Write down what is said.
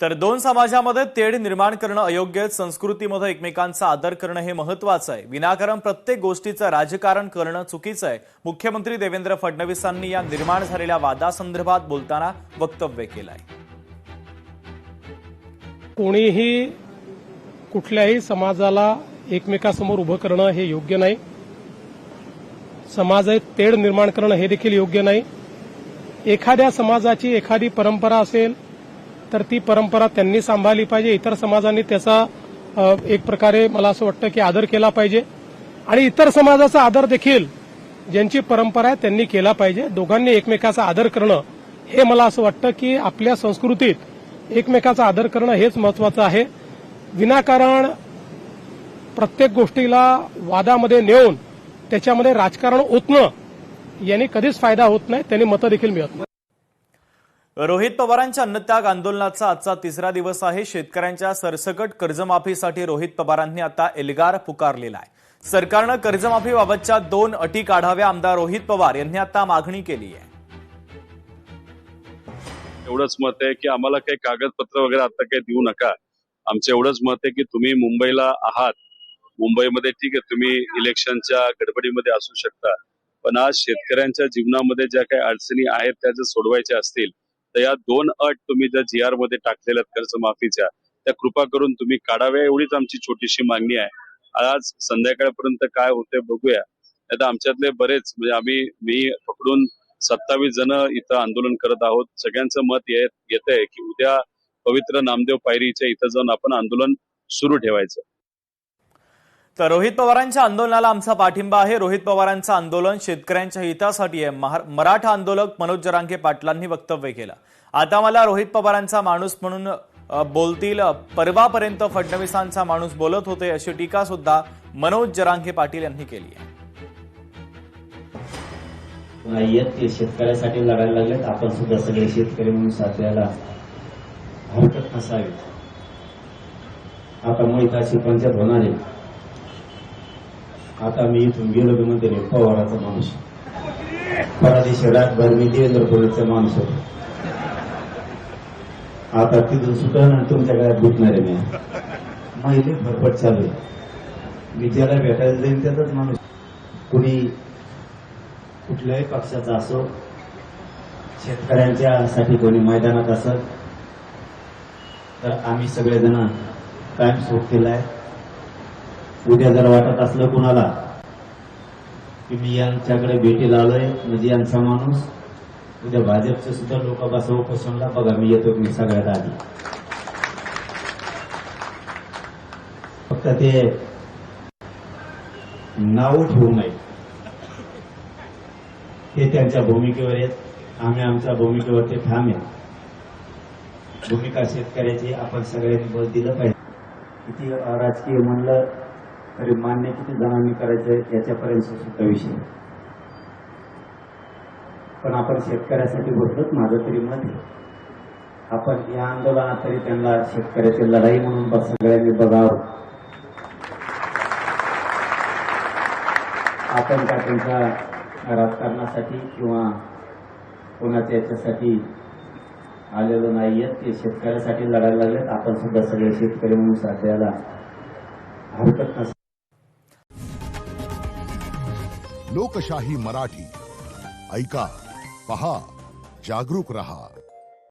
तर दोन समाजामध्ये तेढ निर्माण करणं अयोग्य, संस्कृतीमध्ये एकमेकांचा आदर करणं हे महत्त्वाचं आहे. विनाकारण प्रत्येक गोष्टीचं राजकारण करणं चुकीचं आहे. मुख्यमंत्री देवेंद्र फडणवीसांनी या निर्माण झालेल्या वादासंदर्भात बोलताना वक्तव्य केलंय. कोणीही कुठल्याही समाजाला एकमेकांसमोर उभं करणं हे योग्य नाही. समाजात तेढ निर्माण करणं हे देखील योग्य नाही. एखाद्या समाजाची एखादी परंपरा असेल तर ती परंपरा त्यांनी सांभाळली पाहिजे. इतर समाजांनी त्याचा एक प्रकारे मला असं वाटतं की आदर केला पाहिजे आणि इतर समाजाचा आदर देखील ज्यांची परंपरा आहे त्यांनी केला पाहिजे. दोघांनी एकमेकाचा आदर करणं हे मला असं वाटतं की आपल्या संस्कृतीत एकमेकाचा आदर करणं हेच महत्वाचं आहे. विनाकारण प्रत्येक गोष्टीला वादामध्ये नेऊन त्याच्यामध्ये राजकारण ओतणं यांनी कधीच फायदा होत नाही, त्यांनी मतं देखील मिळत नाही. रोहित पवारांच्या अन्नत्याग आंदोलनाचा आजचा तिसरा दिवस आहे. शेतकऱ्यांच्या सरसकट कर्जमाफीसाठी रोहित पवारांनी आता एल्गार पुकारलेला आहे. सरकारनं कर्जमाफीबाबतच्या 2 अटी काढाव्या, आमदार रोहित पवार यांनी आता मागणी केली आहे. एवढंच मत आहे की आम्हाला काही कागदपत्र वगैरे आता काही देऊ नका. आमचं एवढंच मत आहे की तुम्ही मुंबईला आहात, मुंबईमध्ये ठीक आहे, तुम्ही इलेक्शनच्या गडबडीमध्ये असू शकता, पण आज शेतकऱ्यांच्या जीवनामध्ये ज्या काही अडचणी आहेत त्या जर सोडवायच्या असतील तर या 2 अट तुम्ही ज्या GR मध्ये टाकलेल्या कर्जमाफीच्या त्या कृपा करून तुम्ही काढाव्या, एवढीच आमची छोटीशी मागणी आहे. आज संध्याकाळपर्यंत काय होते बघूया. आता आमच्यातले बरेच म्हणजे मी पकडून 27 जण इथं आंदोलन करत आहोत. सगळ्यांचं मत येत आहे की उद्या पवित्र नामदेव पायरीच्या इथं जाऊन आपण आंदोलन सुरू ठेवायचं. तर रोहित पवारांच्या आंदोलनाला आमचा पाठिंबा आहे. रोहित पवारांचं आंदोलन शेतकऱ्यांच्या हितासाठी आहे. मराठा आंदोलक मनोज जरांगे पाटलांनी वक्तव्य केलं. आता मला रोहित पवारांचा माणूस म्हणून बोलतील, परवापर्यंत फडणवीसांचा माणूस बोलत होते, अशी टीका सुद्धा मनोज जरांगे पाटील यांनी केली आहे. शेतकऱ्यासाठी लढायला लागलेत. आपण सुद्धा सगळे शेतकरी म्हणून साथ द्यायला हरकत नसावी. आता मोहिताची पंचायत होणार आहे. आता मी इथून गेलो की म्हणते पवाराचा माणूस, परदेशी रातभर मी देवेंद्र फडणवीसचा माणूस होतो. आता तिथून सुटणार तुमच्या घरात भेटणार आहे. मी माहिती फरफट चालू आहे. मी ज्याला भेटायला जाईल त्याचाच माणूस. कुणी कुठल्याही पक्षाचा असो, शेतकऱ्यांच्या साठी कोणी मैदानात असत तर आम्ही सगळेजण कायम सोड केलाय. उद्या जर वाटत असलं कुणाला की मी यांच्याकडे भेटीला आलोय म्हणजे यांचा माणूस, उद्या भाजपचे सुद्धा लोक बसवू पोषणला बघा मी येतो मी सगळ्यात आधी. फक्त ते नाव ठेवू नये, ते त्यांच्या भूमिकेवर आहेत. आम्ही आमच्या भूमिकेवरती ठाम आहेत. भूमिका शेतकऱ्याची आपण सगळ्यांनी बळ दिलं पाहिजे. किती राजकीय म्हणलं तरी मान्य किती जणांनी करायचं याच्यापर्यंत सुद्धा विषय, पण आपण शेतकऱ्यासाठी बोलतोच. माझं तरी मत आहे आपण या आंदोलनात तरी त्यांना शेतकऱ्याची लढाई म्हणून सगळ्यांनी बघावं. आपण का त्यांच्या राजकारणासाठी किंवा कोणाच्या याच्यासाठी आलेलो नाहीये. ते शेतकऱ्यासाठी लढायला लागलेत. आपण सुद्धा सगळे शेतकरी म्हणून साथ द्यायला हरकत नसते. लोकशाही मराठी ऐका, पहा, जागरूक रहा.